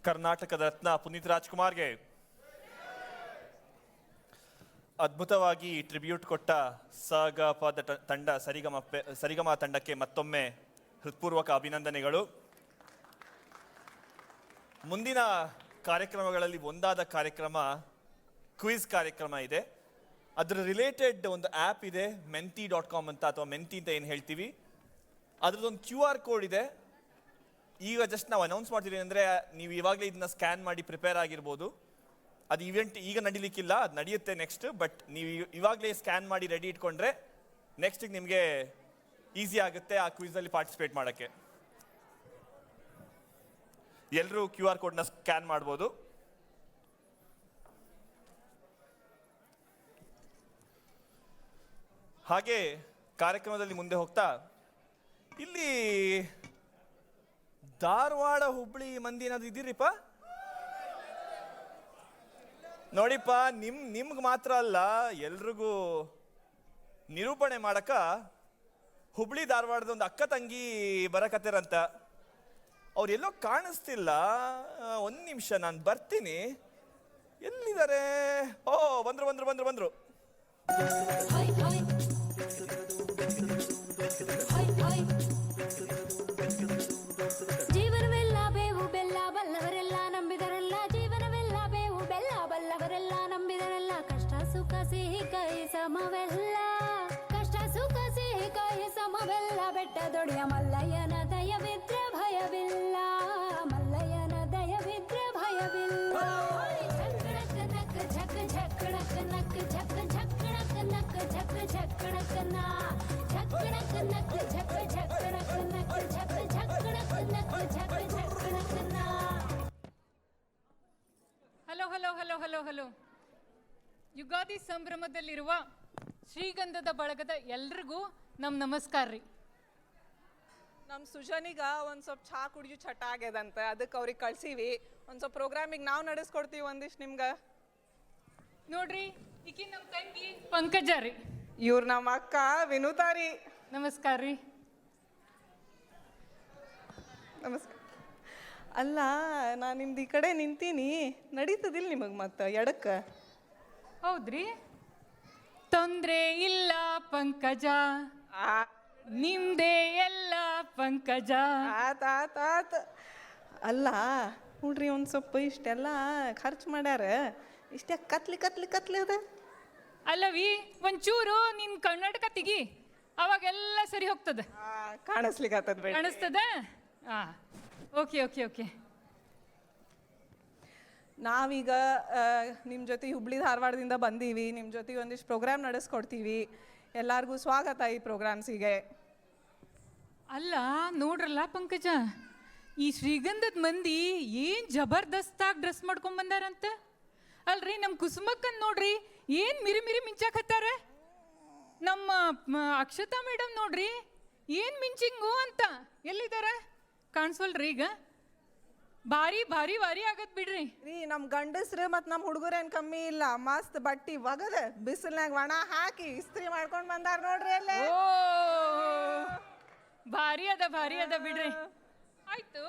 ಕರ್ನಾಟಕದ ರತ್ನ ಪುನೀತ್ ರಾಜ್ಕುಮಾರ್ಗೆ ಅದ್ಭುತವಾಗಿ ಟ್ರಿಬ್ಯೂಟ್ ಕೊಟ್ಟ ಸಗಪದ ತಂಡ ಸರಿಗಮ ತಂಡಕ್ಕೆ ಮತ್ತೊಮ್ಮೆ ಹೃತ್ಪೂರ್ವಕ ಅಭಿನಂದನೆಗಳು. ಮುಂದಿನ ಕಾರ್ಯಕ್ರಮಗಳಲ್ಲಿ ಒಂದಾದ ಕಾರ್ಯಕ್ರಮ ಕ್ವಿಜ್ ಕಾರ್ಯಕ್ರಮ ಇದೆ. ಅದರ ರಿಲೇಟೆಡ್ ಒಂದು ಆ್ಯಪ್ ಇದೆ, menti.com ಅಂತ, ಅಥವಾ ಮೆಂತಿ ಅಂತ ಏನು ಹೇಳ್ತೀವಿ. ಅದರದ್ದೊಂದು QR ಕೋಡ್ ಇದೆ. ಈಗ ಜಸ್ಟ್ ನಾವು ಅನೌನ್ಸ್ ಮಾಡ್ತೀವಿ ಅಂದರೆ ನೀವು ಇವಾಗಲೇ ಇದನ್ನ ಸ್ಕ್ಯಾನ್ ಮಾಡಿ ಪ್ರಿಪೇರ್ ಆಗಿರ್ಬೋದು. ಅದು ಇವೆಂಟ್ ಈಗ ನಡೀಲಿಕ್ಕಿಲ್ಲ, ಅದು ನಡೆಯುತ್ತೆ ನೆಕ್ಸ್ಟ್. ಬಟ್ ನೀವು ಇವಾಗಲೇ ಸ್ಕ್ಯಾನ್ ಮಾಡಿ ರೆಡಿ ಇಟ್ಕೊಂಡ್ರೆ ನೆಕ್ಸ್ಟಿಗೆ ನಿಮಗೆ ಈಸಿ ಆಗುತ್ತೆ ಆ ಕ್ವಿಝಲ್ಲಿ ಪಾರ್ಟಿಸಿಪೇಟ್ ಮಾಡೋಕ್ಕೆ. ಎಲ್ಲರೂ QR ಕೋಡ್ನ ಸ್ಕ್ಯಾನ್ ಮಾಡ್ಬೋದು. ಹಾಗೆ ಕಾರ್ಯಕ್ರಮದಲ್ಲಿ ಮುಂದೆ ಹೋಗ್ತಾ, ಇಲ್ಲಿ ಧಾರವಾಡ ಹುಬ್ಬಳ್ಳಿ ಮಂದಿ ಏನಾದ್ರು ಇದ್ದೀರಿಪ್ಪ? ನೋಡಿಪ್ಪ, ನಿಮ್ಗೆ ಮಾತ್ರ ಅಲ್ಲ, ಎಲ್ರಿಗೂ ನಿರೂಪಣೆ ಮಾಡಕ ಹುಬ್ಳಿ ಧಾರವಾಡದ ಒಂದು ಅಕ್ಕ ತಂಗಿ ಬರಕತ್ತಾರಂತ. ಅವ್ರು ಎಲ್ಲೋ ಕಾಣಿಸ್ತಿಲ್ಲ. ಒಂದು ನಿಮಿಷ, ನಾನು ಬರ್ತೀನಿ. ಎಲ್ಲಿದ್ದಾರೆ? ಓ, ಬಂದ್ರು. ಜೀವನವೆಲ್ಲ ಬೇವು ಬೆಲ್ಲ ಬಲ್ಲವರೆಲ್ಲ ನಂಬಿದರೆಲ್ಲ, ಜೀವನವೆಲ್ಲ ಬೇವು ಬೆಲ್ಲ ಬಲ್ಲವರೆಲ್ಲ ನಂಬಿದರೆಲ್ಲ, ಕಷ್ಟ ಸುಖ ಸಿಹಿ ಕೈ ಸಮವೆಲ್ಲ, ಕಷ್ಟ ಸುಖ ಸಿಹಿ ಕೈ ಸಮವೆಲ್ಲ, ಬೆಟ್ಟದೊಡೆಯ ಮಲ್ಲಯ್ಯನ ದಯವಿದ್ರೆ ಭಯವಿಲ್ಲ, ಮಲ್ಲಯ್ಯನ ದಯವಿದ್ರೆ ಭಯವಿಲ್ಲ. ಹಲೋ. ಯುಗಾದಿ ಸಂಭ್ರಮದಲ್ಲಿರುವ ಶ್ರೀಗಂಧದ ಬಳಗದ ಎಲ್ರಿಗೂ ನಮಸ್ಕಾರ ರೀ. ನಮ್ಮ ಸುಜನಿಗ ಒಂದು ಸ್ವಲ್ಪ ಚಹಾ ಕುಡಿಯೋ ಚಟ ಆಗ್ಯದಂತೆ, ಅದಕ್ಕೆ ಅವ್ರಿಗೆ ಕಳ್ಸೀವಿ. ಒಂದು ಸ್ವಲ್ಪ ಪ್ರೋಗ್ರಾಮಿಗೆ ನಾವು ನಡೆಸ್ಕೊಡ್ತೀವಿ ಒಂದಿಷ್ಟು ನಿಮ್ಗೆ. ನೋಡ್ರಿ, ಈಕಿ ನಮ್ಮ ತಂಗಿ ಪಂಕಜ ರೀ. ಇವ್ರು ನಮ್ಮ ಅಕ್ಕ ವಿನುತಾ ರೀ. ನಮಸ್ಕಾರ ರೀ. ನಮಸ್ಕಾರ. ಅಲ್ಲ, ನಾನು ನಿಮ್ದು ಈ ಕಡೆ ನಿಂತೀನಿ, ನಡೀತದಿಲ್ಲ ನಿಮಗೆ ಮತ್ತೆ ಎಡಕ್ಕೆ? ಹೌದ್ರಿ, ತೊಂದ್ರೆ ಇಲ್ಲ ಪಂಕಜ, ನಿಮ್ದೇ ಎಲ್ಲ ಪಂಕಜ. ಆತ ಅಲ್ಲ ನೋಡ್ರಿ, ಒಂದು ಸ್ವಲ್ಪ ಇಷ್ಟೆಲ್ಲ ಖರ್ಚು ಮಾಡ್ಯಾರ, ಇಷ್ಟೇ ಕತ್ಲಿ ಅದ. ಅಲ್ಲವಿ, ಒಂಚೂರು ನಿನ್ ಕನ್ನಡಕ ತೆಗಿ, ಅವಾಗೆಲ್ಲ ಸರಿ ಹೋಗ್ತದ. ಕಾಣಿಸ್ಲಿಕ್ಕೆ ಬೇಡ, ಕಾಣಿಸ್ತದ? ಓಕೆ. ನಾವೀಗ ನಿಮ್ಮ ಜೊತೆ ಹುಬ್ಳಿ ಧಾರವಾಡದಿಂದ ಬಂದೀವಿ. ನಿಮ್ಮ ಜೊತೆ ಒಂದಿಷ್ಟು ಪ್ರೋಗ್ರಾಮ್ ನಡೆಸ್ಕೊಡ್ತೀವಿ. ಎಲ್ಲರಿಗೂ ಸ್ವಾಗತ ಈ ಪ್ರೋಗ್ರಾಮ್ಸಿಗೆ. ಅಲ್ಲ ನೋಡ್ರಲ್ಲ ಪಂಕಜ, ಈ ಶ್ರೀಗಂಧದ ಮಂದಿ ಏನು ಜಬರ್ದಸ್ತಾಗಿ ಡ್ರೆಸ್ ಮಾಡ್ಕೊಂಡ್ ಬಂದಾರಂತ. ಅಲ್ರಿ, ನಮ್ಮ ಕುಸುಮಕ್ಕನ್ ನೋಡ್ರಿ ಏನು ಮಿರಿ ಮಿಂಚಾಕತ್ತಾರ. ನಮ್ಮ ಅಕ್ಷತಾ ಮೇಡಮ್ ನೋಡ್ರಿ ಏನು ಮಿಂಚಿಂಗು ಅಂತ. ಎಲ್ಲಿದ್ದಾರೆ? ಕಾಣಿಸೋಲ್ರಿ ಈಗ. ಭಾರಿ ಆಗತ್ ಬಿಡ್ರಿ ರೀ. ನಮ್ಮ ಗಂಡಸ್ರು ಮತ್ತು ನಮ್ಮ ಹುಡುಗರೇನು ಕಮ್ಮಿ ಇಲ್ಲ, ಮಸ್ತ್ ಬಟ್ಟಿ ಒಗದ ಬಿಸಿಲ್ನಾಗ ಒಣ ಹಾಕಿ ಇಸ್ತ್ರಿ ಮಾಡ್ಕೊಂಡು ಬಂದಾರ ನೋಡ್ರಿ ಅಲ್ಲೇ. ಭಾರಿ ಅದ ಬಿಡ್ರಿ. ಆಯ್ತು.